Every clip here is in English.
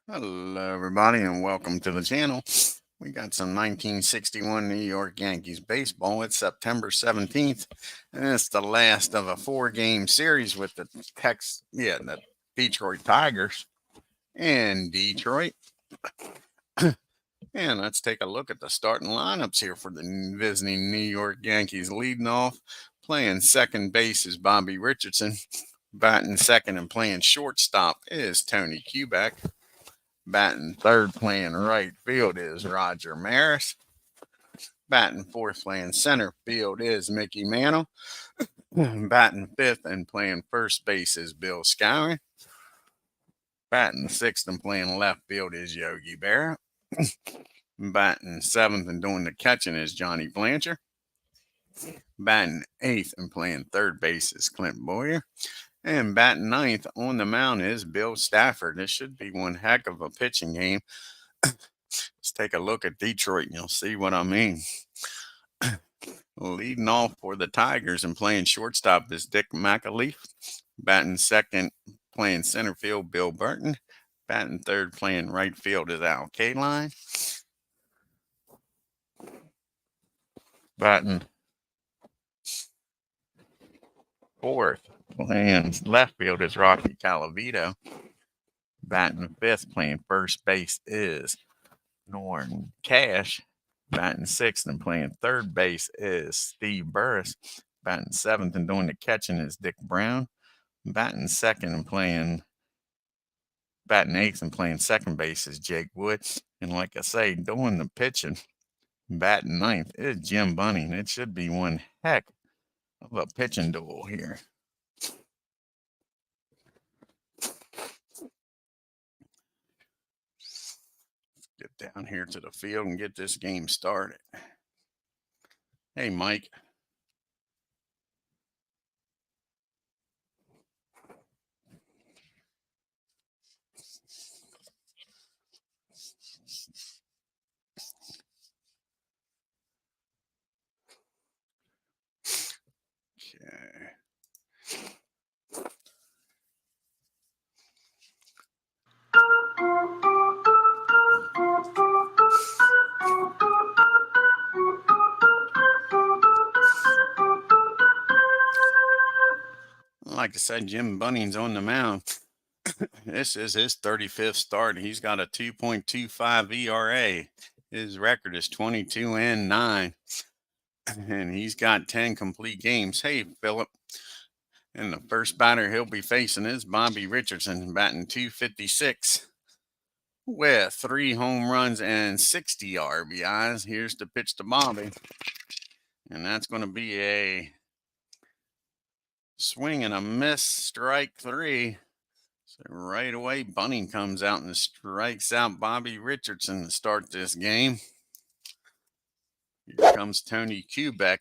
Hello, everybody, and welcome to the channel. We got some 1961 New York Yankees baseball. It's September 17th, and it's the last of a four-game series with the the Detroit Tigers in Detroit. And let's take a look at the starting lineups here for the visiting New York Yankees. Leading off, playing second base is Bobby Richardson. Batting second and playing shortstop is Tony Kubek. Batting third, playing right field is Roger Maris. Batting fourth, playing center field is Mickey Mantle. Batting fifth and playing first base is Bill Skowron. Batting sixth and playing left field is Yogi Berra. Batting seventh and doing the catching is Johnny Blanchard. Batting eighth and playing third base is Clint Boyer. And batting ninth on the mound is Bill Stafford. This should be one heck of a pitching game. Let's take a look at Detroit and you'll see what I mean. Leading off for the Tigers and playing shortstop is Dick McAleef. Batting second, playing center field, Bill Burton. Batting third, playing right field is Al Kaline. Batting fourth, playing left field is Rocky Calavito. Batting fifth, playing first base is Norton Cash. Batting sixth and playing third base is Steve Burris. Batting seventh and doing the catching is Dick Brown. Batting eighth and playing second base is Jake Wood. And like I say, doing the pitching, batting ninth is Jim Bunning. It should be one heck of a pitching duel here. Let's get down here to the field and get this game started. Hey, Mike. Okay. Like I said, Jim Bunning's on the mound. This is his 35th start. He's got a 2.25 ERA. His record is 22-9. And he's got 10 complete games. Hey, Philip. And the first batter he'll be facing is Bobby Richardson, batting .256 with 3 home runs and 60 RBIs. Here's the pitch to Bobby. And that's going to be a swing and a miss, strike 3. So right away, Bunning comes out and strikes out Bobby Richardson to start this game. Here comes Tony Kubek.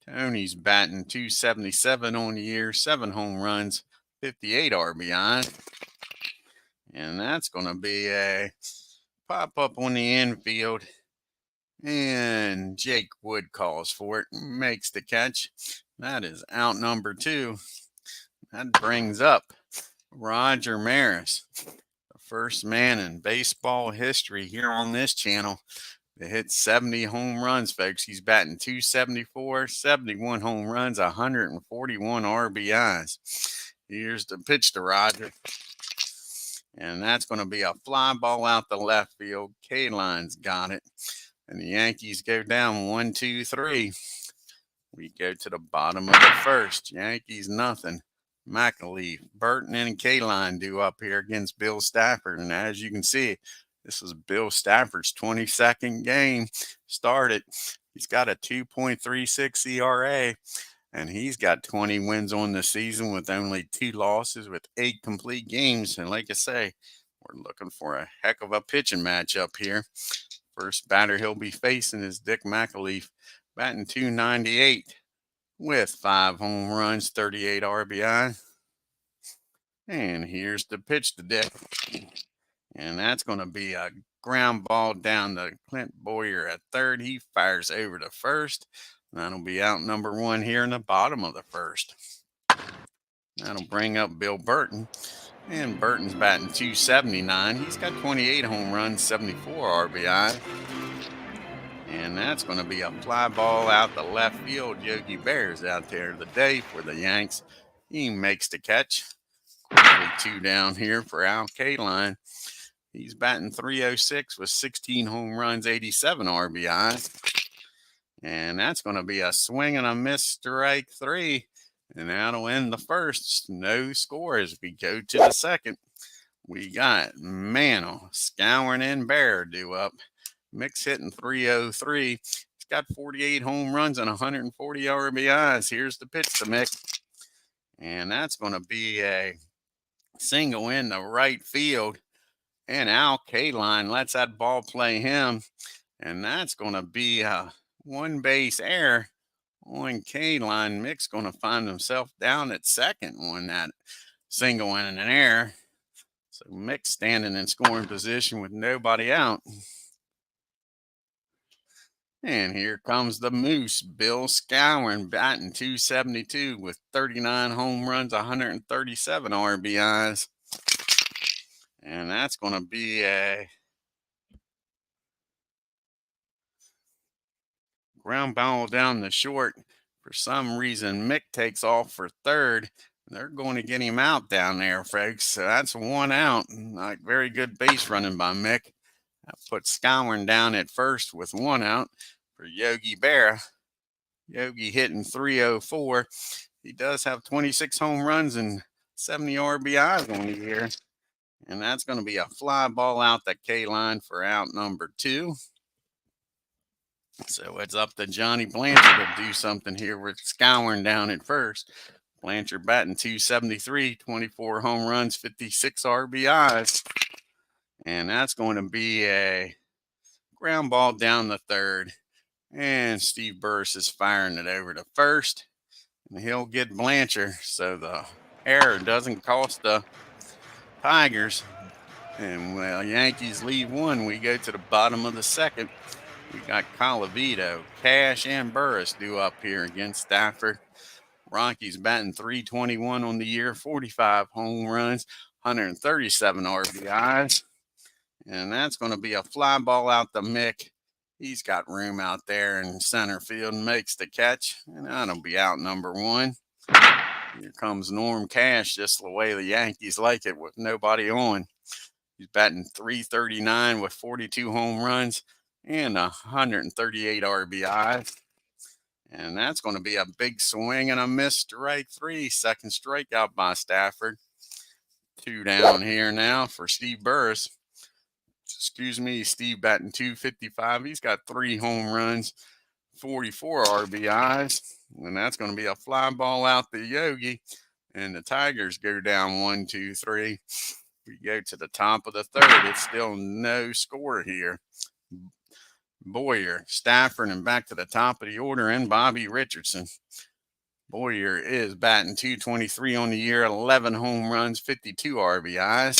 Tony's batting .277 on the year, 7 home runs, 58 RBI. And that's going to be a pop-up on the infield. And Jake Wood calls for it, makes the catch. That is out number 2. That brings up Roger Maris, the first man in baseball history here on this channel to hit 70 home runs, folks. He's batting .274, 71 home runs, 141 RBIs. Here's the pitch to Roger. And that's going to be a fly ball out the left field. Kaline's got it. And the Yankees go down 1-2-3. We go to the bottom of the first. Yankees nothing. McAleef, Burton, and Kaline do up here against Bill Stafford. And as you can see, this is Bill Stafford's 22nd game started. He's got a 2.36 ERA, and he's got 20 wins on the season with only 2 losses with 8 complete games. And like I say, we're looking for a heck of a pitching matchup here. First batter he'll be facing is Dick McAleef, batting .298 with 5 home runs, 38 RBI. And here's the pitch to Dick. And that's going to be a ground ball down to Clint Boyer at third. He fires over to first. That'll be out number 1 here in the bottom of the first. That'll bring up Bill Burton. And Burton's batting 279. He's got 28 home runs, 74 RBI. And that's going to be a fly ball out the left field. Yogi Berra's out there today for the Yanks. He makes the catch. Quickly 2 down here for Al Kaline. He's batting 306 with 16 home runs, 87 RBI. And that's going to be a swing and a miss, strike 3. And that'll end the first. No score as we go to the second. We got Mantle, Scouring, and Bear due up. Mick's hitting 303. He's got 48 home runs and 140 RBIs. Here's the pitch to Mick. And that's going to be a single in the right field. And Al Kaline lets that ball play him. And that's going to be a one base error on Kaline. Mick's going to find himself down at second on that single in an error. So Mick's standing in scoring position with nobody out. And here comes the Moose, Bill Scouring, batting 272 with 39 home runs, 137 RBIs. And that's going to be a ground ball down the short. For some reason, Mick takes off for third. They're going to get him out down there, folks. So that's 1 out. Like, very good base running by Mick. That puts Scouring down at first with 1 out for Yogi Berra. Yogi hitting 304. He does have 26 home runs and 70 RBIs on the year. And that's going to be a fly ball out the K line for out number 2. So it's up to Johnny Blanchard to do something here with Scouring down at first. Blanchard batting 273, 24 home runs, 56 RBIs. And that's going to be a ground ball down the third. And Steve Burris is firing it over to first. And he'll get Blanchard. So the error doesn't cost the Tigers. And well, Yankees lead 1. We go to the bottom of the second. We got Colavito, Cash, and Burris due up here against Stafford. Rockies batting 321 on the year, 45 home runs, 137 RBIs. And that's going to be a fly ball out to Mick. He's got room out there in center field and makes the catch. And that'll be out number 1. Here comes Norm Cash, just the way the Yankees like it with nobody on. He's batting 339 with 42 home runs and 138 RBIs. And that's going to be a big swing and a miss, strike 3. Second strikeout by Stafford. 2 down here now for Steve Burris. Excuse me, Steve batting 255. He's got 3 home runs, 44 RBIs. And that's going to be a fly ball out to Yogi. And the Tigers go down 1, 2, 3. We go to the top of the third. It's still no score here. Boyer, Stafford, and back to the top of the order, and Bobby Richardson. Boyer is batting 223 on the year, 11 home runs, 52 RBIs.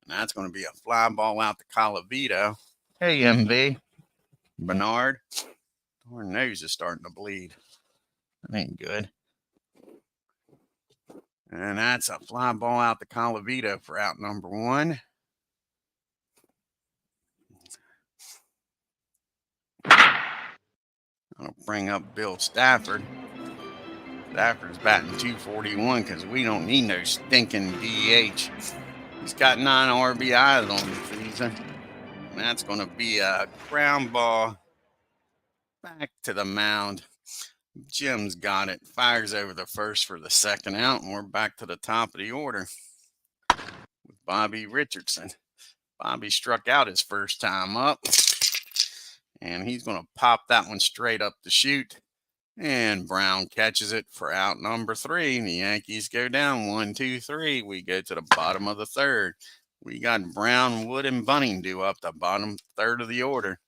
And that's going to be a fly ball out to Colavito. Hey, MV. Bernard. Our nose is starting to bleed. That ain't good. And that's a fly ball out to Colavito for out number 1. I'll bring up Bill Stafford. Stafford's batting 241 because we don't need no stinking DH. He's got 9 RBIs on the season. And that's going to be a ground ball back to the mound. Jim's got it. Fires over the first for the second out, and we're back to the top of the order with Bobby Richardson. Bobby struck out his first time up, and he's going to pop that one straight up the chute. And Brown catches it for out number 3. The Yankees go down 1, 2, 3. We go to the bottom of the third. We got Brown, Wood, and Bunning due up the bottom third of the order.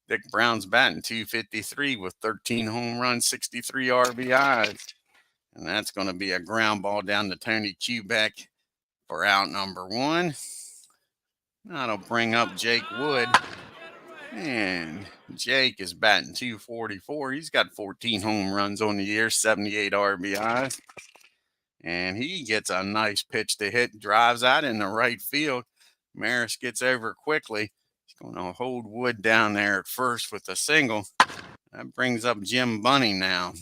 Dick Brown's batting 253 with 13 home runs, 63 RBIs. And that's going to be a ground ball down to Tony Kubek for out number 1. That'll bring up Jake Wood. And Jake is batting 244. He's got 14 home runs on the year, 78 RBIs. And he gets a nice pitch to hit, drives out in the right field. Maris gets over quickly. He's going to hold Wood down there at first with a single. That brings up Jim Bunning now.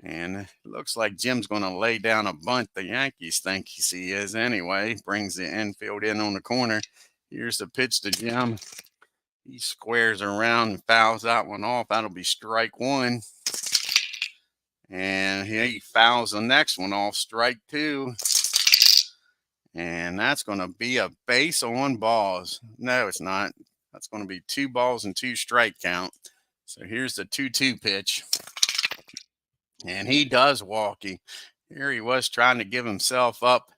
And it looks like Jim's going to lay down a bunt. The Yankees think he is anyway. Brings the infield in on the corner. Here's the pitch to Jim. He squares around and fouls that one off. That'll be strike one. And he fouls the next one off, strike two. And that's going to be a base on balls. No, it's not. That's going to be 2 balls and 2 strike count. So here's the 2-2 pitch. And he does walk him. Here he was trying to give himself up.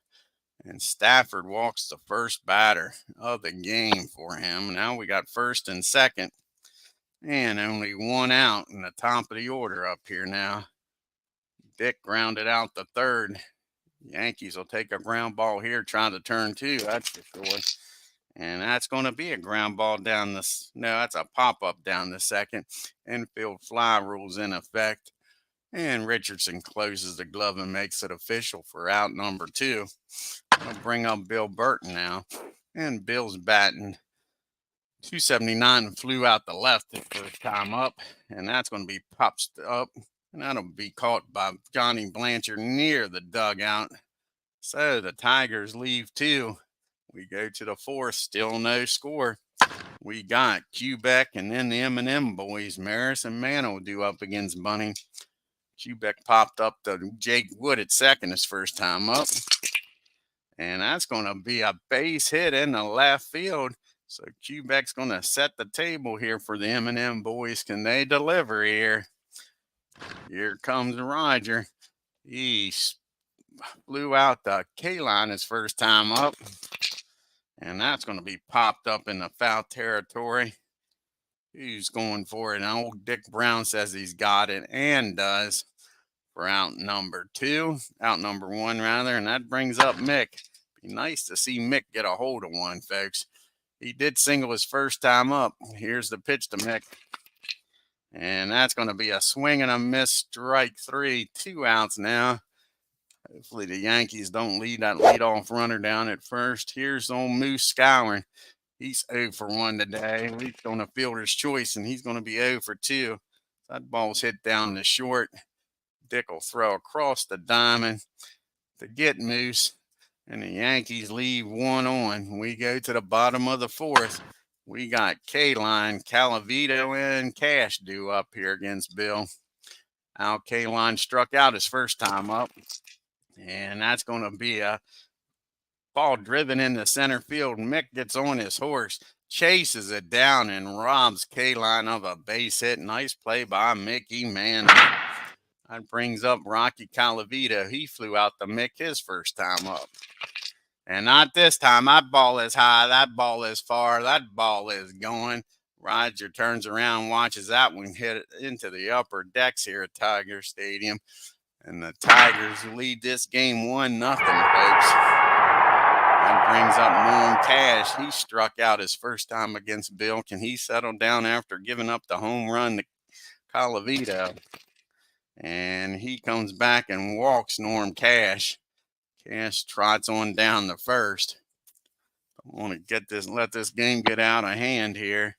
And Stafford walks the first batter of the game for him. Now we got first and second. And only 1 out in the top of the order up here now. Dick grounded out the third. Yankees will take a ground ball here, trying to turn 2, that's for sure. And that's going to be a ground ball down this. No, that's a pop-up down the second. Infield fly rules in effect. And Richardson closes the glove and makes it official for out number 2. I'll bring up Bill Burton now. And Bill's batting. 279 flew out the left the first time up. And that's going to be popped up. And that'll be caught by Johnny Blanchard near the dugout. So the Tigers leave 2. We go to the 4th, still no score. We got Quebec and then the M&M boys, Maris and Mano, due up against Bunning. Quebec popped up to Jake Wood at second his first time up. And that's going to be a base hit in the left field. So Quebec's going to set the table here for the M&M boys. Can they deliver here? Here comes Roger. He flew out the K-line his first time up. And that's going to be popped up in the foul territory. Who's going for it? And old Dick Brown says he's got it and does for out number 1 rather. And that brings up Mick. Be nice to see Mick get a hold of one, folks. He did single his first time up. Here's the pitch to Mick. And that's going to be a swing and a miss, strike 3, 2 outs now. Hopefully the Yankees don't lead that leadoff runner down at first. Here's old Moose Scouring. He's 0 for 1 today. At least on a fielder's choice, and he's going to be 0 for 2. That ball's hit down the short. Dick will throw across the diamond to get Moose. And the Yankees leave 1 on. We go to the bottom of the 4th. We got K-Line, Calavito, and Cash due up here against Bill. Al K-Line struck out his first time up. And that's going to be a ball driven in the center field. Mick gets on his horse, chases it down, and robs K-Line of a base hit. Nice play by Mickey Manning. That brings up Rocky Calavito. He flew out to Mick his first time up. And not this time. That ball is high. That ball is far. That ball is going. Roger turns around, watches that one hit into the upper decks here at Tiger Stadium. And the Tigers lead this game 1-0, folks. That brings up Norm Cash. He struck out his first time against Bill. Can he settle down after giving up the home run to Calavito? And he comes back and walks Norm Cash. Cash trots on down the first. I want to let this game get out of hand here.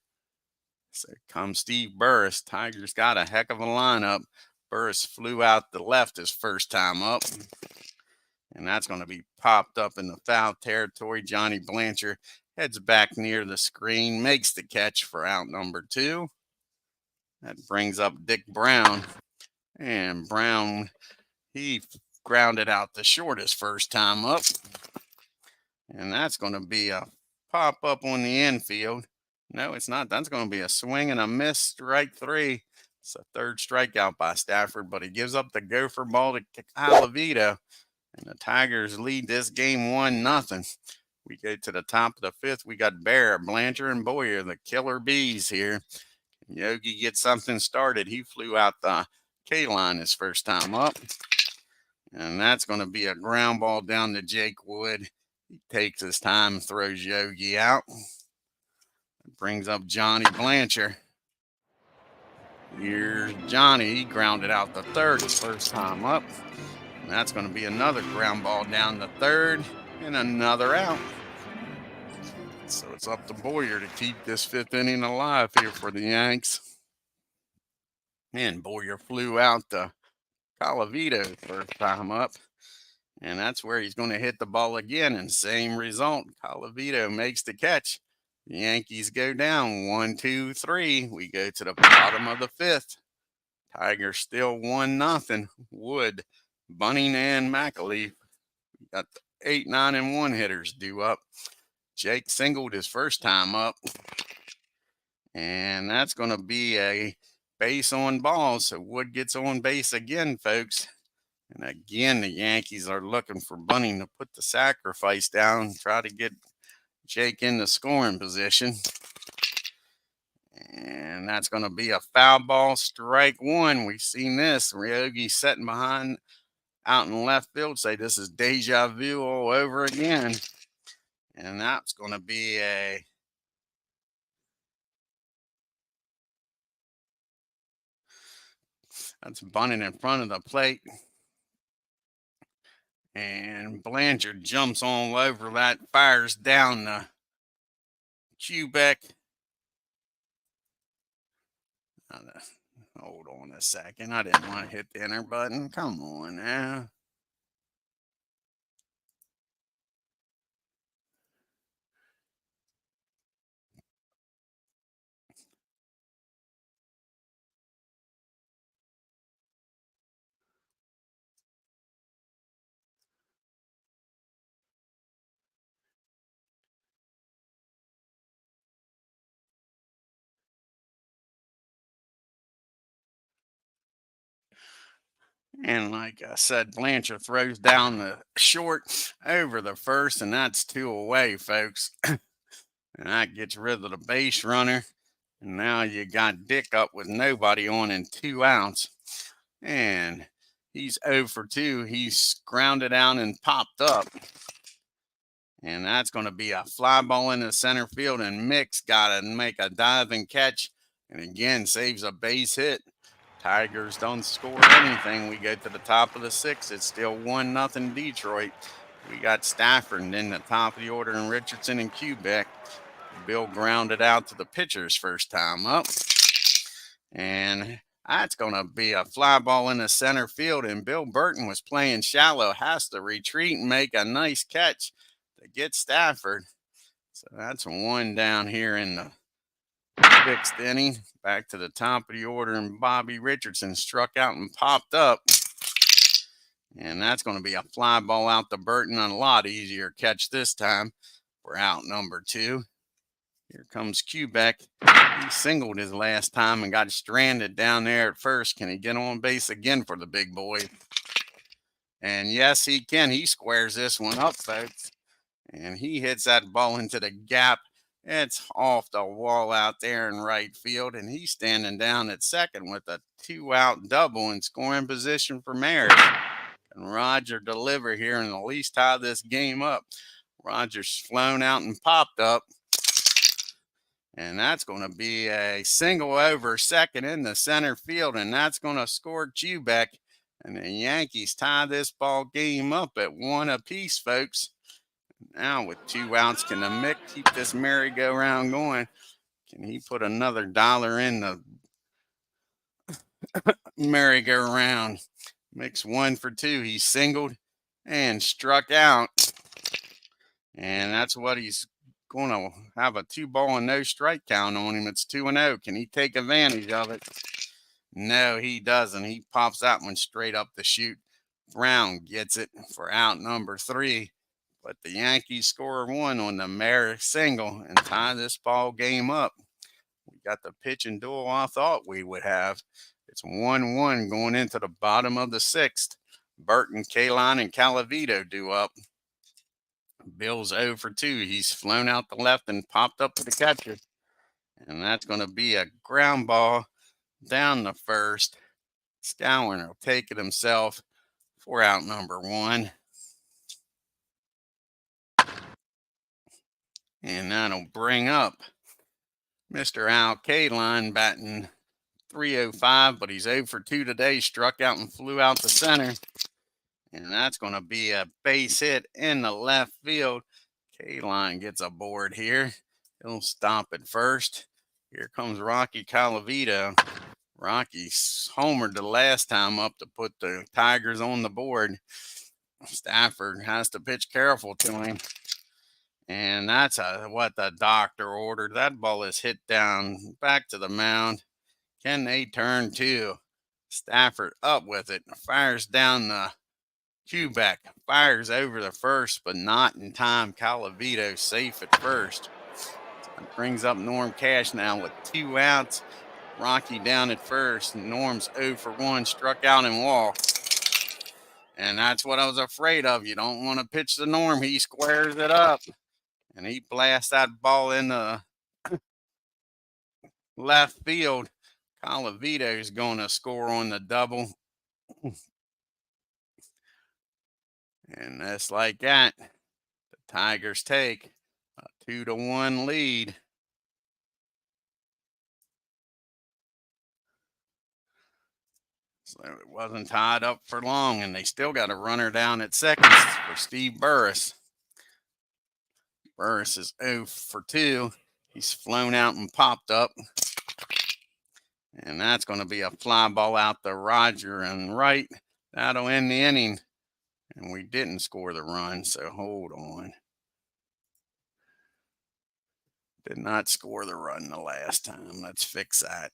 So comes Steve Burris. Tigers got a heck of a lineup. Burris flew out the left his first time up. And that's going to be popped up in the foul territory. Johnny Blanchard heads back near the screen, makes the catch for out number 2. That brings up Dick Brown. And Brown, he grounded out the short his first time up. And that's going to be a pop up on the infield. No, it's not. That's going to be a swing and a miss, strike 3. It's a 3rd strikeout by Stafford, but he gives up the gopher ball to Calavito. And the Tigers lead this game 1-0. We go to the top of the 5th. We got Bear, Blanchard, and Boyer, the killer bees here. Yogi gets something started. He flew out the K-line his first time up. And that's going to be a ground ball down to Jake Wood. He takes his time and throws Yogi out. It brings up Johnny Blanchard. Here's Johnny. He grounded out the 3rd his first time up. And that's going to be another ground ball down the third and another out. So it's up to Boyer to keep this fifth inning alive here for the Yanks. And Boyer flew out to Colavito first time up. And that's where he's going to hit the ball again. And same result. Colavito makes the catch. The Yankees go down 1, 2, 3. We go to the bottom of the fifth. Tigers still 1-0. Wood, Bunning, and McAleaf. We got the 8, 9, and 1 hitters due up. Jake singled his first time up. And that's going to be a base on balls. So Wood gets on base again, folks. And again, the Yankees are looking for Bunning to put the sacrifice down, try to get Jake in the scoring position. And that's going to be a foul ball, strike one. We've seen this. Ryogi sitting behind out in left field say this is deja vu all over again. And that's going to be that's Bunning in front of the plate. And Blanchard jumps all over that, fires down the Quebec. Hold on a second. I didn't want to hit the enter button. Come on now. And like I said, Blanchard throws down the short over the first, and that's 2 away, folks. And that gets rid of the base runner. And now you got Dick up with nobody on and 2 outs. And he's 0 for 2. He's grounded out and popped up. And that's going to be a fly ball in the center field. And Mick's got to make a diving catch. And again, saves a base hit. Tigers don't score anything. We go to the top of the 6th. It's still 1-0 Detroit. We got Stafford in the top of the order and Richardson and Quebec. Bill grounded out to the pitcher's first time up. And that's going to be a fly ball in the center field. And Bill Burton was playing shallow, has to retreat and make a nice catch to get Stafford. So that's 1 down here in the 6th inning. Back to the top of the order, and Bobby Richardson struck out and popped up. And that's going to be a fly ball out to Burton, and a lot easier catch this time. We're out number 2. Here comes Quebec. He singled his last time and got stranded down there at first. Can he get on base again for the big boy? And yes, he can. He squares this one up, folks. And he hits that ball into the gap. It's off the wall out there in right field, and he's standing down at second with a 2-out double in scoring position for Maris. And Roger deliver here and at least tie this game up. Roger's flown out and popped up. And that's going to be a single over second in the center field, and that's going to score Quebec. And the Yankees tie this ball game up at 1 apiece, folks. Now with 2 outs, can the Mick keep this merry-go-round going? Can he put another dollar in the merry-go-round? Mick's 1 for 2. He singled and struck out. And that's what he's going to have, a 2-ball and no strike count on him. It's 2-0. Can he take advantage of it? No, he doesn't. He pops that one straight up the chute. Brown gets it for out number 3. But the Yankees score 1 on the Merrick single and tie this ball game up. We got the pitching duel I thought we would have. It's 1-1 going into the bottom of the 6th. Burton, Kaline, and Calavito due up. Bill's 0 for 2. He's flown out the left and popped up to the catcher. And that's going to be a ground ball down the first. Scowen will take it himself for out number 1. And that'll bring up Mr. Al Kaline batting .305, but he's 0 for 2 today. Struck out and flew out to center. And that's going to be a base hit in the left field. K-Line gets aboard here. He'll stop at first. Here comes Rocky Calavito. Rocky homered the last time up to put the Tigers on the board. Stafford has to pitch careful to him. And that's what the doctor ordered. That ball is hit down back to the mound. Can they turn two? Stafford up with it. Fires down the Quebec. Fires over the first, but not in time. Calavito safe at first. It brings up Norm Cash now with 2 outs. Rocky down at first. Norm's 0 for 1, struck out and walked. And that's what I was afraid of. You don't want to pitch to Norm. He squares it up. And he blasts that ball in the left field. Calavito is going to score on the double. And that's like that. The Tigers take a 2-1 lead. So it wasn't tied up for long, and they still got a runner down at second for Steve Burris. Burris is 0 for 2. He's flown out and popped up. And that's going to be a fly ball out to Roger and right. That'll end the inning. And we didn't score the run, so hold on. Did not score the run the last time. Let's fix that.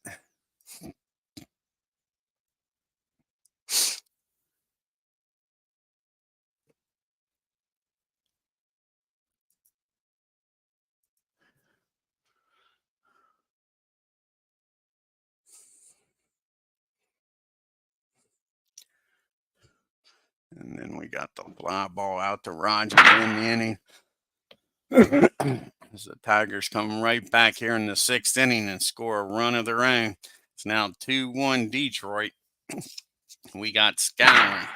And then we got the fly ball out to Roger in the inning. As the Tigers come right back here in the 6th inning and score a run of their own. It's now 2-1 Detroit. We got Scowen,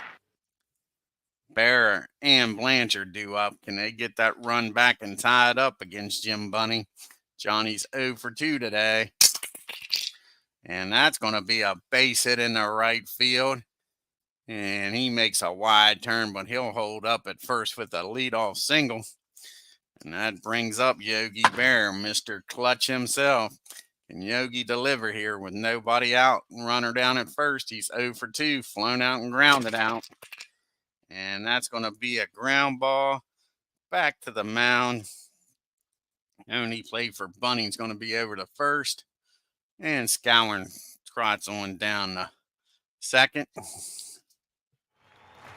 Bearer, and Blanchard due up. Can they get that run back and tie it up against Jim Bunning? Johnny's 0 for 2 today. And that's going to be a base hit in the right field. And he makes a wide turn, but he'll hold up at first with a leadoff single. And that brings up Yogi Berra, Mr. Clutch himself. Can Yogi deliver here with nobody out and runner down at first? He's 0 for 2, flown out and grounded out. And that's going to be a ground ball back to the mound. Only play for Bunning's going to be over to first. And Scowen trots on down the second.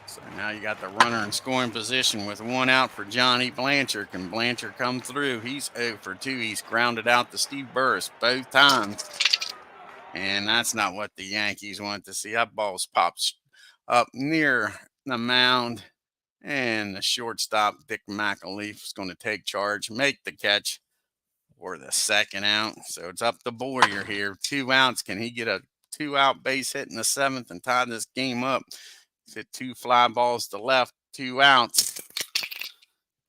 So now you got the runner in scoring position with 1 out for Johnny Blanchard. Can Blanchard come through? He's 0 for 2. He's grounded out to Steve Burris both times. And that's not what the Yankees want to see. That ball's popped up near the mound. And the shortstop, Dick McAleef, is going to take charge, make the catch for the 2nd out. So it's up to Boyer here. 2 outs. Can he get a 2-out base hit in the 7th and tie this game up? Hit 2 fly balls to left, 2 outs.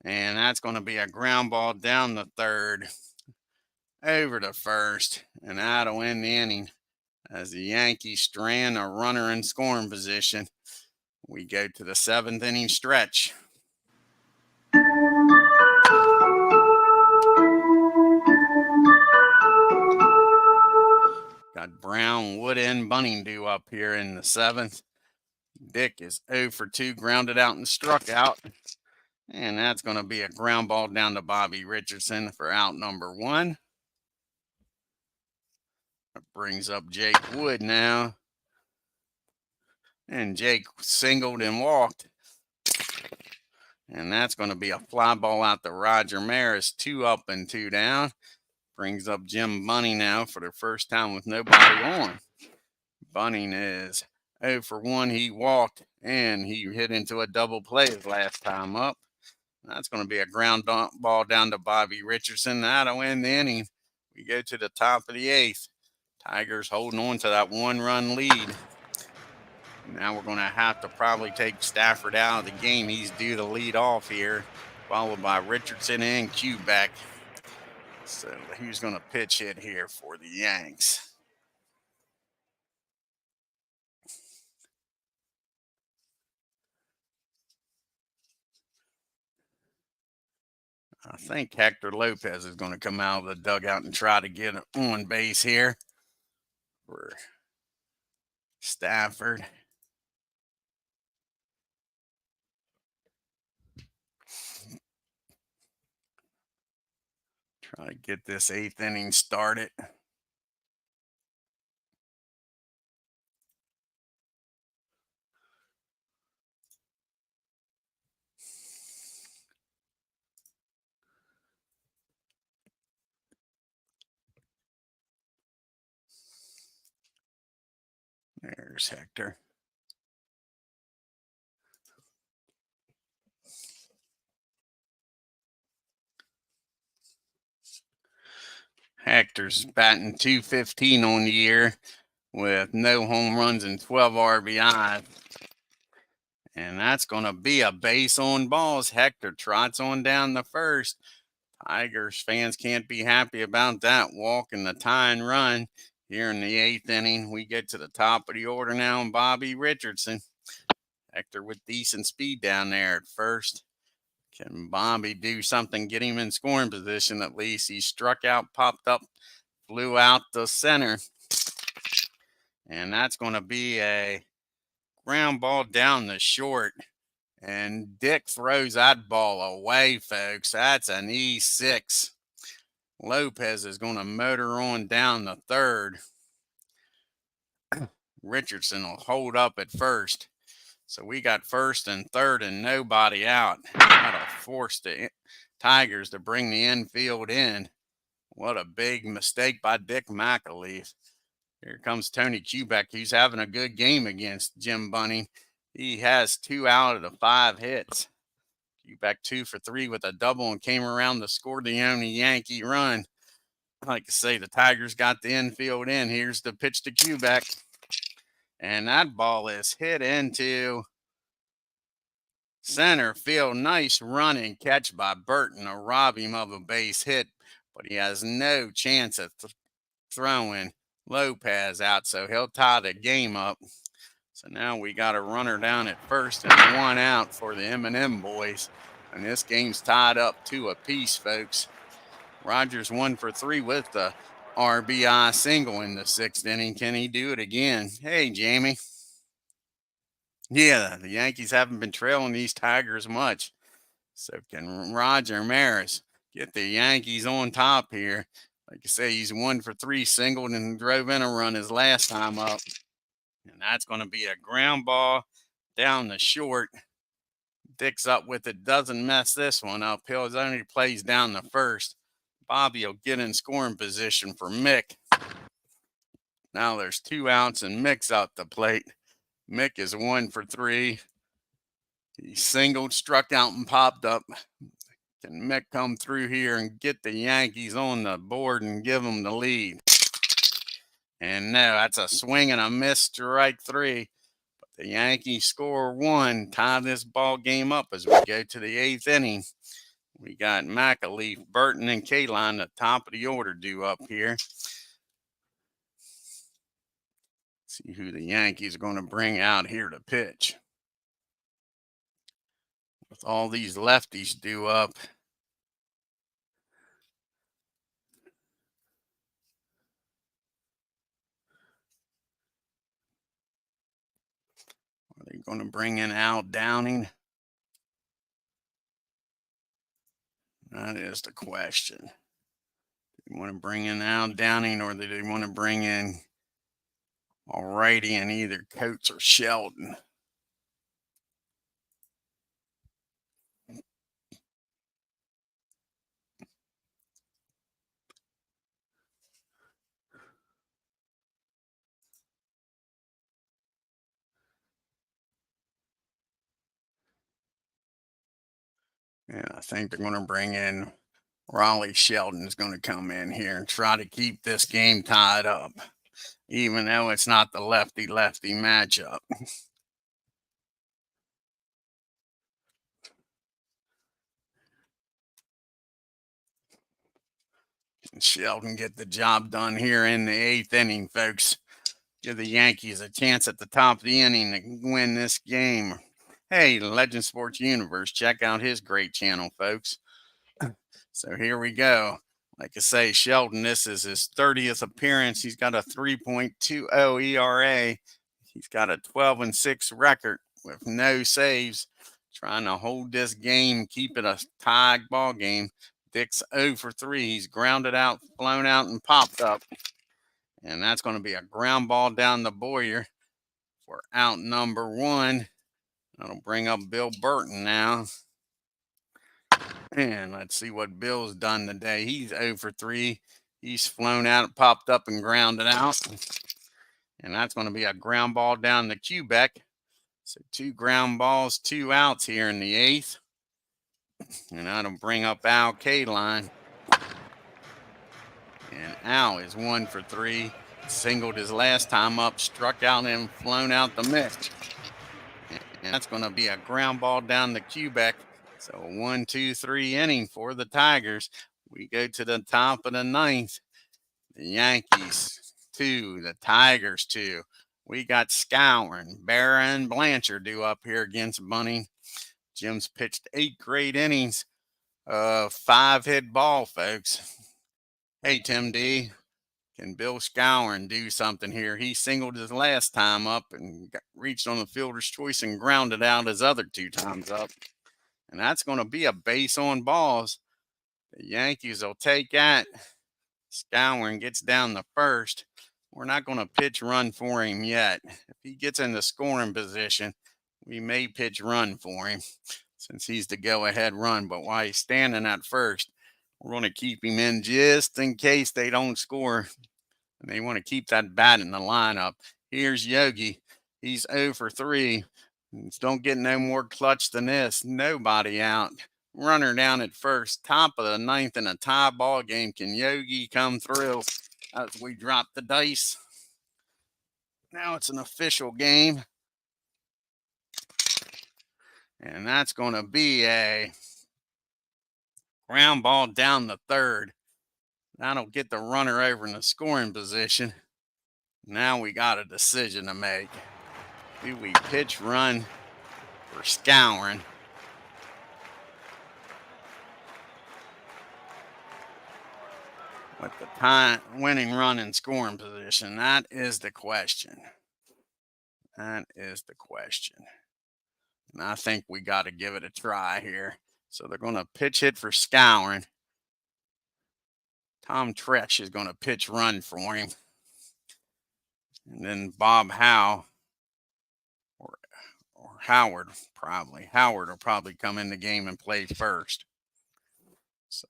And that's going to be a ground ball down the 3rd, over to first. And that'll end the inning as the Yankees strand a runner in scoring position. We go to the 7th inning stretch. Got Brown, Wood, and Bunning due up here in the 7th. Dick is 0 for 2, grounded out and struck out. And that's going to be a ground ball down to Bobby Richardson for out number 1. That brings up Jake Wood now. And Jake singled and walked. And that's going to be a fly ball out to Roger Maris, 2 up and 2 down. Brings up Jim Bunning now for the first time with nobody on. Bunning is 0 for 1. He walked and he hit into a double play his last time up. That's going to be a ground ball down to Bobby Richardson. That'll end the inning. We go to the top of the 8th. Tigers holding on to that 1-run lead. Now we're going to have to probably take Stafford out of the game. He's due to lead off here, followed by Richardson and Quebec. So who's going to pitch hit here for the Yanks? I think Hector Lopez is going to come out of the dugout and try to get on base here for Stafford. Try to get this 8th inning started. There's Hector. Hector's batting .215 on the year with no home runs and 12 RBI. And that's going to be a base on balls. Hector trots on down the first. Tigers fans can't be happy about that walk and the tying run. Here in the 8th inning, we get to the top of the order now, and Bobby Richardson. Hector with decent speed down there at first. Can Bobby do something, get him in scoring position at least? He struck out, popped up, flew out the center. And that's going to be a ground ball down the short. And Dick throws that ball away, folks. That's an E6. Lopez is going to motor on down the third. Richardson will hold up at first. So we got first and third and nobody out. That'll force the Tigers to bring the infield in. What a big mistake by Dick McAleef. Here comes Tony Kubek. He's having a good game against Jim Bunning. He has 2 out of the 5 hits. Kubek 2 for 3 with a double and came around to score the only Yankee run. Like I say, the Tigers got the infield in. Here's the pitch to Kubek. And that ball is hit into center field. Nice running catch by Burton to rob him of a base hit, but he has no chance of throwing Lopez out, so he'll tie the game up. So now we got a runner down at first and 1 out for the M&M boys. And this game's tied up 2 apiece, folks. Rogers 1 for 3 with the RBI single in the 6th inning. Can he do it again? Hey, Jamie. Yeah, the Yankees haven't been trailing these Tigers much. So can Roger Maris get the Yankees on top here? Like I say, he's 1 for 3 singled and drove in a run his last time up. And that's going to be a ground ball down the short. Dick's up with it, doesn't mess this one up. He'll only plays down the first. Bobby will get in scoring position for Mick. Now there's 2 outs and Mick's up the plate. Mick is 1 for 3. He singled, struck out, and popped up. Can Mick come through here and get the Yankees on the board and give them the lead? And no, that's a swing and a miss, strike 3. But the Yankees score 1, tie this ball game up as we go to the 8th inning. We got McAleef, Burton, and Kaline, the top of the order, due up here. See who the Yankees are going to bring out here to pitch. With all these lefties due up, are they going to bring in Al Downing? That is the question. Do they want to bring in Al Downing, or do they want to bring in a righty in either Coates or Sheldon? Yeah, I think they're going to bring in Raleigh Sheldon is going to come in here and try to keep this game tied up, even though it's not the lefty-lefty matchup. Can Sheldon get the job done here in the 8th inning, folks? Give the Yankees a chance at the top of the inning to win this game. Hey, Legend Sports Universe, check out his great channel, folks. So here we go. Like I say, Sheldon, this is his 30th appearance. He's got a 3.20 ERA. He's got a 12-6 record with no saves. Trying to hold this game, keep it a tied ball game. Dick's 0 for 3. He's grounded out, flown out, and popped up. And that's going to be a ground ball down the Boyer for out number 1. That'll bring up Bill Burton now. And let's see what Bill's done today. He's 0 for 3. He's flown out, popped up, and grounded out. And that's going to be a ground ball down the Quebec. So 2 ground balls, 2 outs here in the 8th. And that'll bring up Al Kaline. And Al is 1 for 3. Singled his last time up, struck out and flown out the mix. And that's going to be a ground ball down the Quebec. So a 1-2-3 inning for the Tigers. We go to the top of the 9th. The Yankees 2, the Tigers 2. We got Scourin, Barra, and Blanchard due up here against Bunning. Jim's pitched 8 great innings of 5-hit ball, folks. Hey, Tim D, can Bill Scourin do something here? He singled his last time up and reached on the fielder's choice and grounded out his other 2 times up. And that's going to be a base on balls. The Yankees will take that. Scourin gets down the first. We're not going to pitch run for him yet. If he gets in the scoring position, we may pitch run for him since he's the go-ahead run. But while he's standing at first, we're going to keep him in just in case they don't score. And they want to keep that bat in the lineup. Here's Yogi. He's 0 for 3. Don't get no more clutch than this. Nobody out. Runner down at first. Top of the 9th in a tie ball game. Can Yogi come through as we drop the dice? Now it's an official game. And that's going to be a ground ball down the 3rd. That'll get the runner over in the scoring position. Now we got a decision to make. Do we pitch run for Scourin? With the time winning run in scoring position? That is the question. That is the question. And I think we got to give it a try here. So they're going to pitch hit for Scourin. Tom Tresh is going to pitch run for him. And then Bob Howe or Howard probably. Howard will probably come in the game and play first. So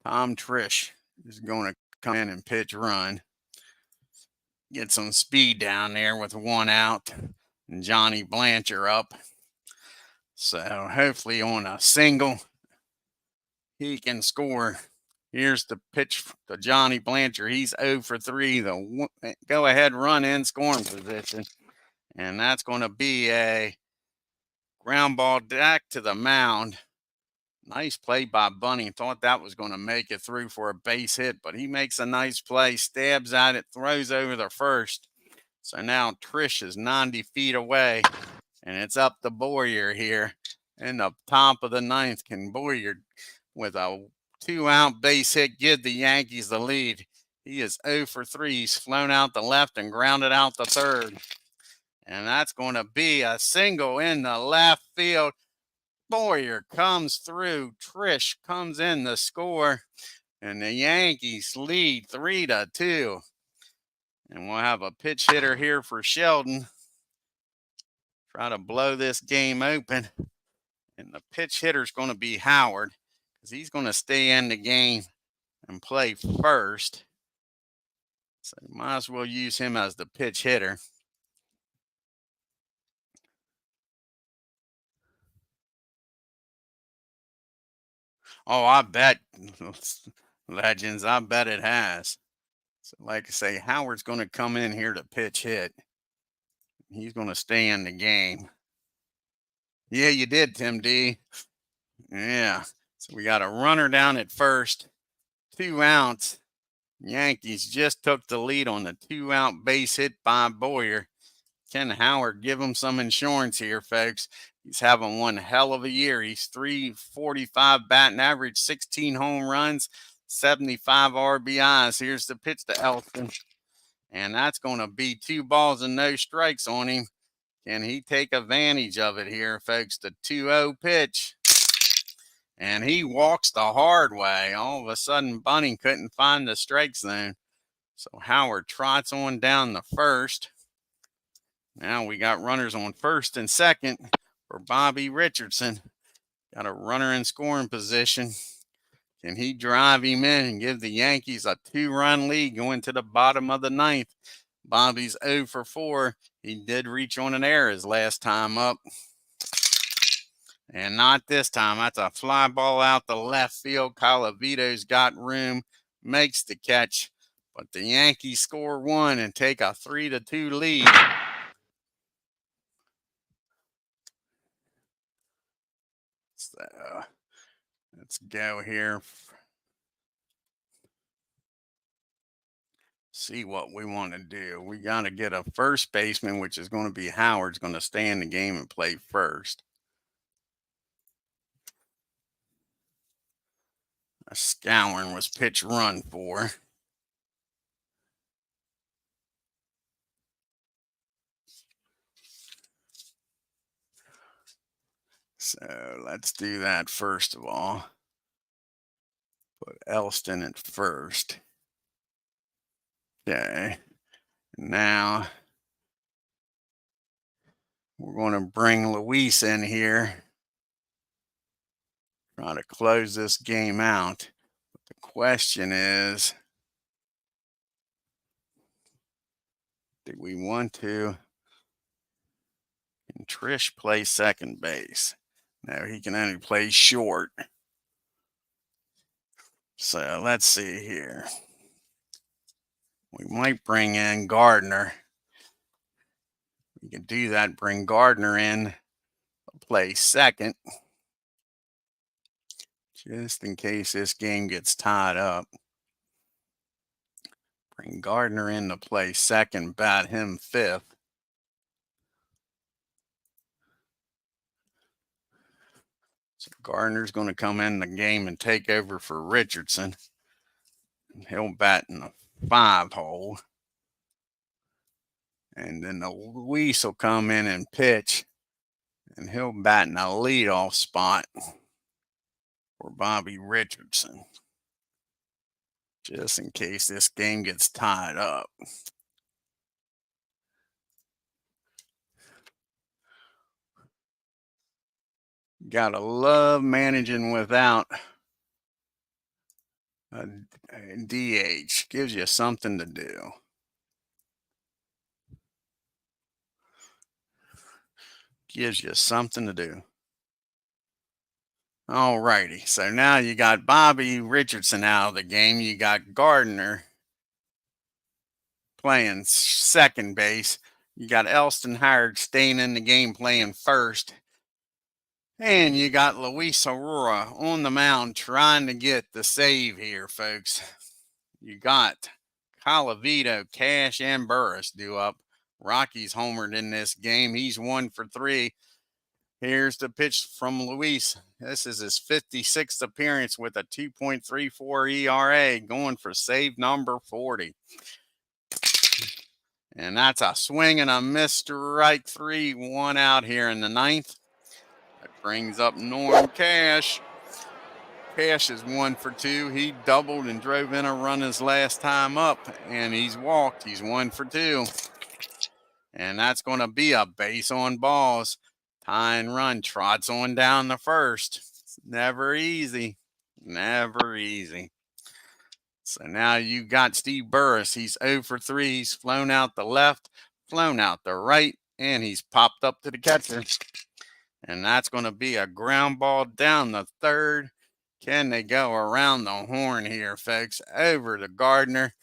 Tom Tresh is going to come in and pitch run. Get some speed down there with 1 out. And Johnny Blanchard up. So hopefully on a single, he can score. Here's the pitch to Johnny Blanchard. He's 0 for 3. The go-ahead run in scoring position. And that's going to be a ground ball back to the mound. Nice play by Bunning. Thought that was going to make it through for a base hit, but he makes a nice play, stabs at it, throws over the first. So now Trish is 90 feet away, and it's up to Boyer here in the top of the 9th. Can Boyer, with a 2-out base hit, give the Yankees the lead? He is 0 for 3. He's flown out the left and grounded out the 3rd. And that's going to be a single in the left field. Boyer comes through. Trish comes in the score. And the Yankees lead 3-2. And we'll have a pitch hitter here for Sheldon. Try to blow this game open. And the pitch hitter's going to be Howard, because he's going to stay in the game and play first. So might as well use him as the pitch hitter. Oh, I bet, legends, I bet it has. So like I say, Howard's going to come in here to pitch hit. He's going to stay in the game. Yeah, you did, Tim D. Yeah. So we got a runner down at first, 2 outs. Yankees just took the lead on the 2-out base hit by Boyer. Can Howard give him some insurance here, folks? He's having one hell of a year. He's 345 batting average, 16 home runs, 75 RBIs. Here's the pitch to Elston. And that's going to be 2 balls and no strikes on him. Can he take advantage of it here, folks? The 2-0 pitch. And he walks the hard way. All of a sudden, Bunning couldn't find the strike zone. So Howard trots on down the first. Now we got runners on first and second for Bobby Richardson. Got a runner in scoring position. Can he drive him in and give the Yankees a 2-run lead going to the bottom of the ninth? Bobby's 0 for 4. He did reach on an error his last time up. And not this time. That's a fly ball out the left field. Colavito's got room, makes the catch. But the Yankees score 1 and take a 3-2 lead. So let's go here. See what we want to do. We got to get a first baseman, which is going to be Howard's going to stay in the game and play first. A Scouring was pitch run for. So let's do that first of all. Put Elston at first. Okay. Now we're going to bring Luis in here. Try to close this game out. But the question is, do we want to? Can Trish play second base? No, he can only play short. So let's see here. We might bring in Gardner. We can do that, bring Gardner in, play second. Just in case this game gets tied up. Bring Gardner in to play second, bat him fifth. So Gardner's going to come in the game and take over for Richardson. He'll bat in the 5 hole. And then the Luis will come in and pitch. And he'll bat in a leadoff spot for Bobby Richardson. Just in case this game gets tied up. Gotta love managing without a DH. Gives you something to do. Gives you something to do. All righty. So now you got Bobby Richardson out of the game. You got Gardner playing second base. You got Elston Howard staying in the game playing first. And you got Luis Aurora on the mound trying to get the save here, folks. You got Colavito, Cash, and Burris due up. Rocky's homered in this game. He's 1 for 3. Here's the pitch from Luis. This is his 56th appearance with a 2.34 ERA, going for save number 40. And that's a swing and a miss, strike 3, 1 out here in the ninth. That brings up Norm Cash. Cash is 1 for 2. He doubled and drove in a run his last time up, and he's walked. He's 1 for 2. And that's going to be a base on balls. Tying run, trots on down the first. It's never easy. Never easy. So now you got Steve Burris. He's 0 for 3. He's flown out the left, flown out the right, and he's popped up to the catcher. And that's going to be a ground ball down the third. Can they go around the horn here, folks? Over to Gardner,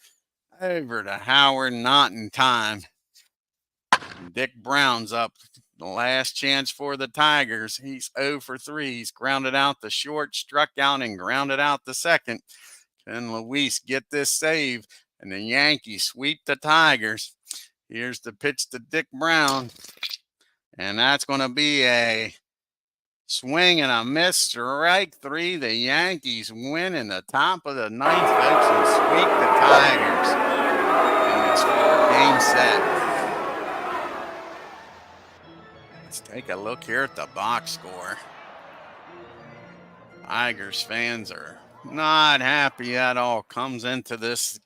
over to Howard, not in time. Dick Brown's up. The last chance for the Tigers. He's 0 for 3. He's grounded out the short, struck out, and grounded out the second. Can Luis get this save? And the Yankees sweep the Tigers. Here's the pitch to Dick Brown. And that's going to be a swing and a miss, strike three. The Yankees win in the top of the ninth, folks, and sweep the Tigers in this 4-game set. Let's take a look here at the box score. Tigers fans are not happy at all. Comes into this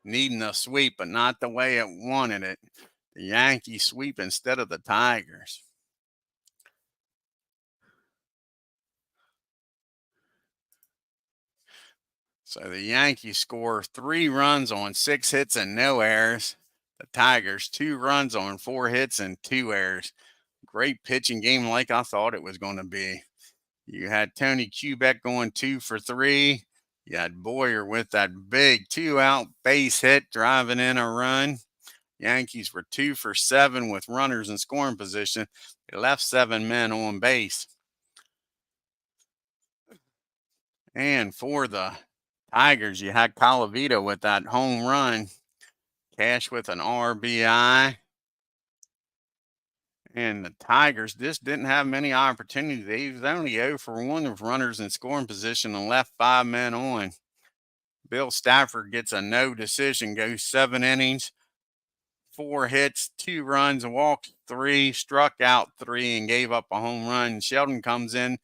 needing a sweep, but not the way it wanted it. The Yankees sweep instead of the Tigers. So the Yankees score 3 runs on 6 hits and no errors. The Tigers 2 runs on 4 hits and 2 errors. Great pitching game like I thought it was going to be. You had Tony Kubek going 2 for 3. You had Boyer with that big 2-out base hit driving in a run. Yankees were 2 for 7 with runners in scoring position. They left 7 men on base. And for the Tigers, you had Colavito with that home run. Cash with an RBI. And the Tigers just didn't have many opportunities. They was only 0 for 1 with runners in scoring position and left 5 men on. Bill Stafford gets a no decision, goes 7 innings, 4 hits, 2 runs, walked 3, struck out 3, and gave up a home run. Sheldon comes in,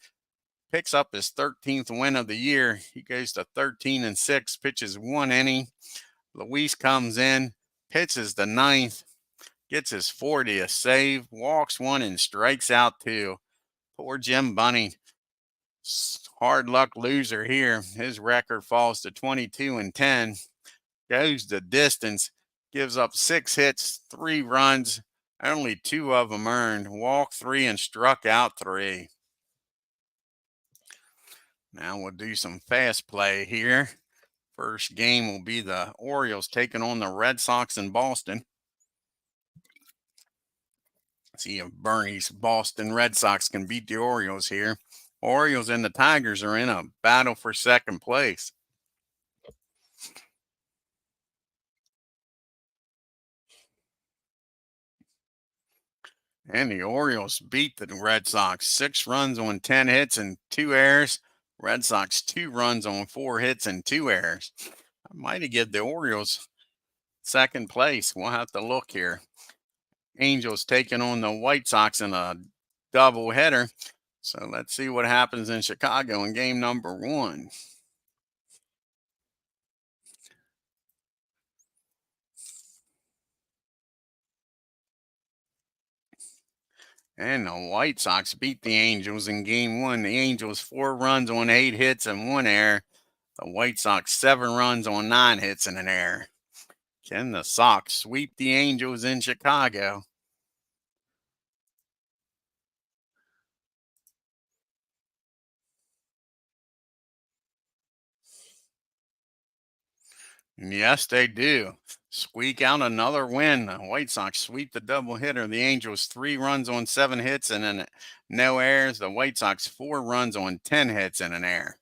picks up his 13th win of the year. He goes to 13-6, pitches 1 inning. Luis comes in, pitches the 9th, gets his 40th save, walks 1 and strikes out 2. Poor Jim Bunning, hard luck loser here. His record falls to 22-10. Goes the distance, gives up 6 hits, 3 runs, only 2 of them earned, walked 3 and struck out 3. Now we'll do some fast play here. First game will be the Orioles taking on the Red Sox in Boston. See if Bernie's Boston Red Sox can beat the Orioles here. Orioles and the Tigers are in a battle for second place. And the Orioles beat the Red Sox 6 runs on 10 hits and 2 errors. Red Sox 2 runs on 4 hits and 2 errors. I might have given the Orioles second place. We'll have to look here. Angels taking on the White Sox in a doubleheader. So let's see what happens in Chicago in game number 1. And the White Sox beat the Angels in game 1. The Angels 4 runs on 8 hits and 1 error. The White Sox 7 runs on 9 hits and an error. Can the Sox sweep the Angels in Chicago? And yes, they do. Squeak out another win. The White Sox sweep the doubleheader. The Angels 3 runs on 7 hits and then no errors. The White Sox 4 runs on 10 hits and an error.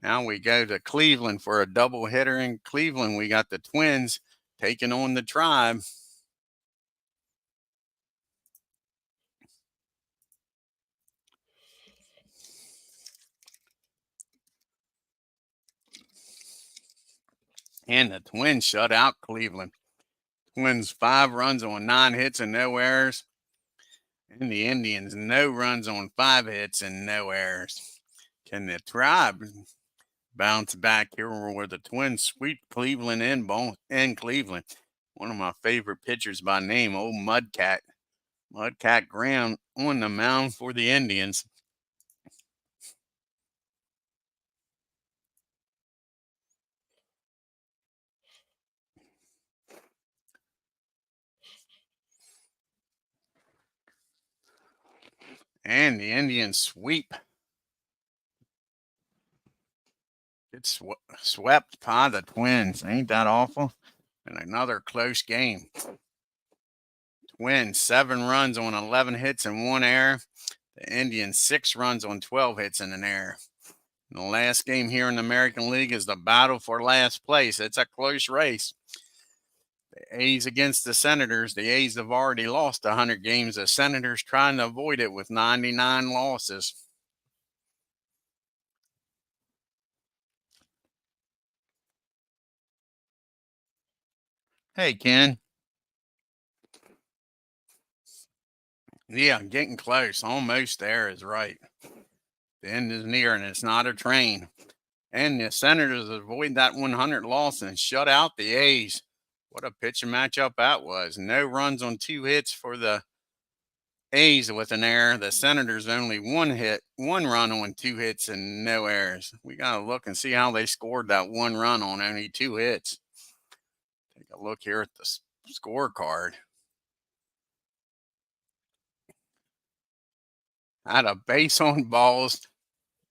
Now we go to Cleveland for a doubleheader. In Cleveland, we got the Twins taking on the Tribe. And the Twins shut out Cleveland. Twins 5 runs on 9 hits and no errors. And the Indians no runs on 5 hits and no errors. Can the Tribe bounce back here where the Twins sweep Cleveland in Cleveland? One of my favorite pitchers by name, old Mudcat. Mudcat Graham on the mound for the Indians. And the Indians sweep. It's swept by the Twins. Ain't that awful? And another close game. Twins 7 runs on 11 hits and 1 error. The Indians 6 runs on 12 hits and an error. And the last game here in the American League is the battle for last place. It's a close race. The A's against the Senators. The A's have already lost 100 games. The Senators trying to avoid it with 99 losses. Hey, Ken. Yeah, getting close. Almost there is right. The end is near, and it's not a train. And the Senators avoid that 100 loss and shut out the A's. What a pitching matchup that was. No runs on 2 hits for the A's with an error. The Senators only 1 run on 2 hits and no errors. We got to look and see how they scored that 1 run on only 2 hits. Take a look here at the scorecard. Had a base on balls.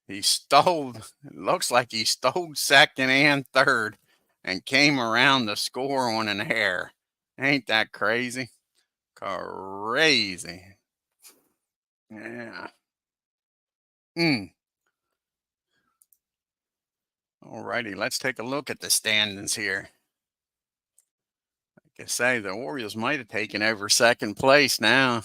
He stole, it looks like he stole second and third and came around to score on an error. Ain't that crazy? Crazy. Yeah. Alrighty, let's take a look at the standings here. Like I say, the Orioles might have taken over second place now.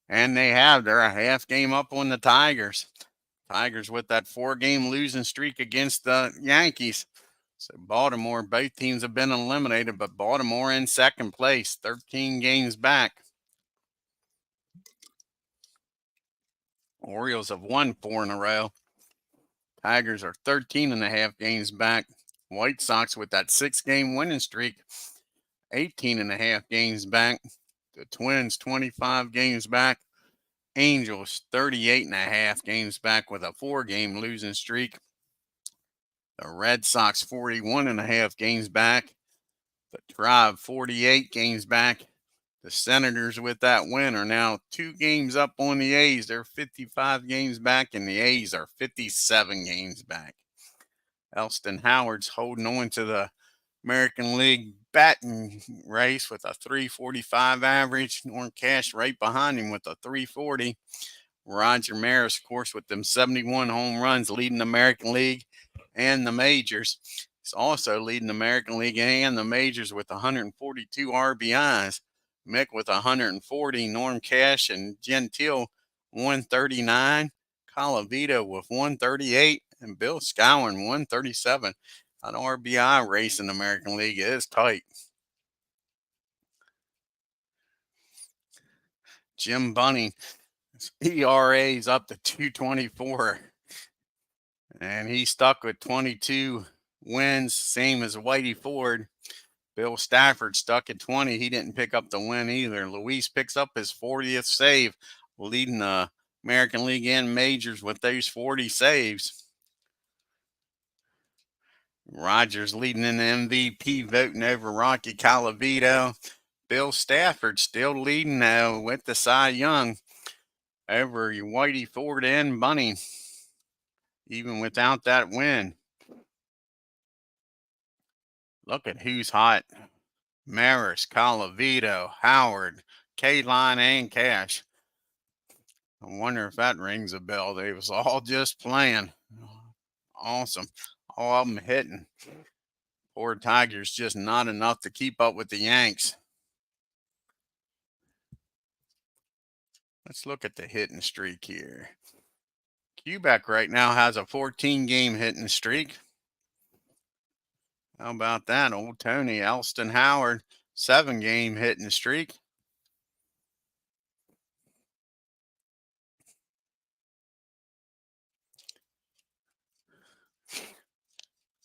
And they have. They're a half game up on the Tigers. Tigers with that 4-game losing streak against the Yankees. So Baltimore, both teams have been eliminated, but Baltimore in second place, 13 games back. Orioles have won 4 in a row. Tigers are 13 and a half games back. White Sox with that 6-game winning streak, 18 and a half games back. The Twins, 25 games back. Angels, 38 and a half games back with a 4-game losing streak. The Red Sox, 41 and a half games back. The Tribe, 48 games back. The Senators with that win are now 2 games up on the A's. They're 55 games back, and the A's are 57 games back. Elston Howard's holding on to the American League batting race with a 345 average. Norm Cash right behind him with a 340. Roger Maris, of course, with them 71 home runs, leading the American League and the majors. He's also leading the American League and the majors with 142 RBIs. Mick with 140, Norm Cash and Gentile 139, Colavito with 138, and Bill Scowen 137. An RBI race in the American League is tight. Jim Bunning, his ERA is up to 2.24, and he's stuck with 22 wins, same as Whitey Ford. Bill Stafford stuck at 20. He didn't pick up the win either. Luis picks up his 40th save, leading the American League and majors with those 40 saves. Rogers leading in the MVP voting over Rocky Colavito. Bill Stafford still leading now with the Cy Young over Whitey Ford and Bunning, even without that win. Look at who's hot. Maris, Colavito, Howard, K-Line, and Cash. I wonder if that rings a bell. They was all just playing. Awesome. All of them hitting. Poor Tigers just not enough to keep up with the Yanks. Let's look at the hitting streak here. Quebec right now has a 14-game hitting streak. How about that? Old Tony, Elston Howard, 7-game hitting streak.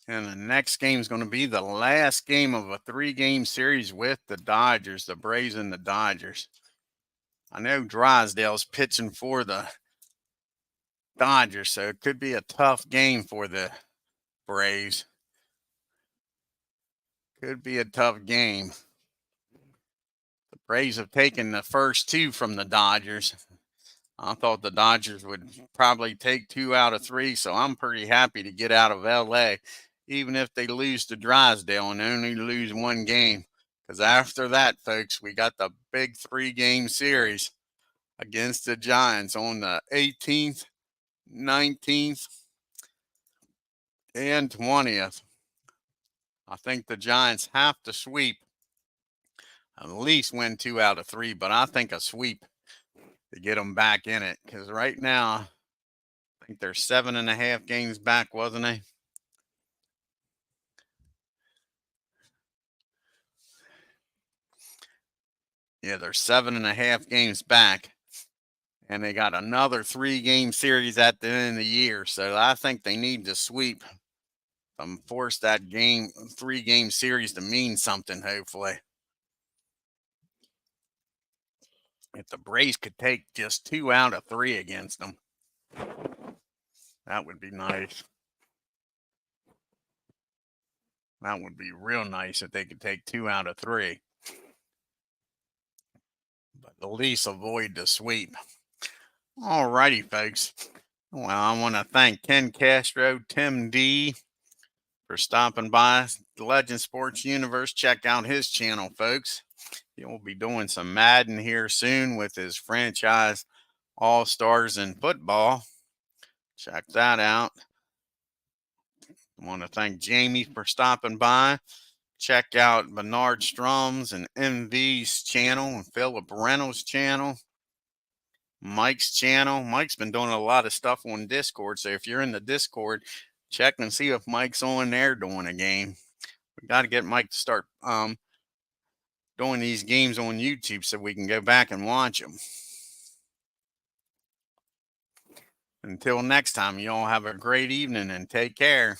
And the next game is going to be the last game of a 3-game series with the Dodgers, the Braves and the Dodgers. I know Drysdale's pitching for the Dodgers, so it could be a tough game for the Braves. Could be a tough game. The Braves have taken the first 2 from the Dodgers. I thought the Dodgers would probably take 2 out of 3, so I'm pretty happy to get out of LA, even if they lose to Drysdale and only lose 1 game. Because after that, folks, we got the big 3-game series against the Giants on the 18th, 19th, and 20th. I think the Giants have to sweep, at least win 2 out of 3, but I think a sweep to get them back in it. Because right now, I think they're 7.5 games back, wasn't they? Yeah, they're 7.5 games back. And they got another 3-game series at the end of the year. So I think they need to sweep, force that 3-game series to mean something, hopefully. If the Braves could take just 2 out of 3 against them, that would be nice. That would be real nice if they could take 2 out of 3. But at least avoid the sweep. All righty, folks. Well, I want to thank Ken Castro, Tim D, for stopping by the Legend Sports Universe. Check out his channel, folks. He'll be doing some Madden here soon with his franchise All-Stars in football. Check that out. I want to thank Jamie for stopping by. Check out Bernard Strum's and MV's channel and Philip Reynolds' channel. Mike's channel. Mike's been doing a lot of stuff on Discord. So if you're in the Discord, check and see if Mike's on there doing a game. We got to get Mike to start doing these games on YouTube so we can go back and watch them. Until next time, you all have a great evening and take care.